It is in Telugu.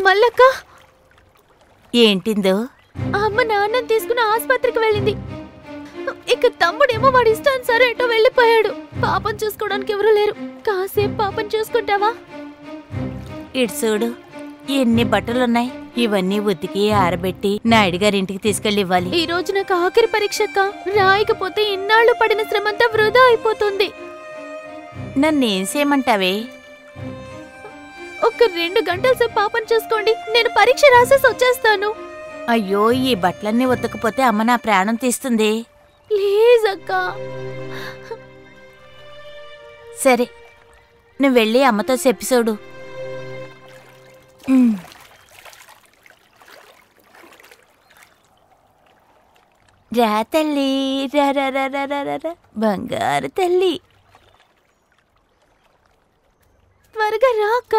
మల్లక్క ఏంటిందో? అమ్మ నాన్నని తీసుకుని ఆసుపత్రికి వెళ్ళింది. ఇక తమ్ముడేమో వాడి ఇష్టానుసారం ఎటో వెళ్ళిపోయాడు. పాపం చూసుకోవడానికి ఎవరు లేరు. కాసేపు పాపం చూసుకుంటావా? ఇటు చూడు, ఎన్ని బట్టలున్నాయి. ఇవన్నీ ఉతికి ఆరబెట్టి నాయుడు గారింటికి తీసుకెళ్ళి ఇవ్వాలి. ఈ రోజు నాకు ఆఖరి పరీక్షక్క. రాయకపోతే ఇన్నాళ్లు పడిన శ్రమంతా వృధా అయిపోతుంది. నన్నేం చేయమంటావే? ఒక 2 గంటల సేపు పాపం చూసుకోండి, నేను పరీక్ష రాసేసి వచ్చేస్తాను. అయ్యో, ఈ బట్టలన్నీ ఉతకపోతే అమ్మ నా ప్రాణం తీస్తుంది. ప్లీజ్ అక్క. సరే, నువ్వు వెళ్ళి అమ్మతో చెప్పి చూడు. రా తల్లి, రా రా రా రా రా రా రా, బంగారు తల్లి. త్వరగా రా అక్క.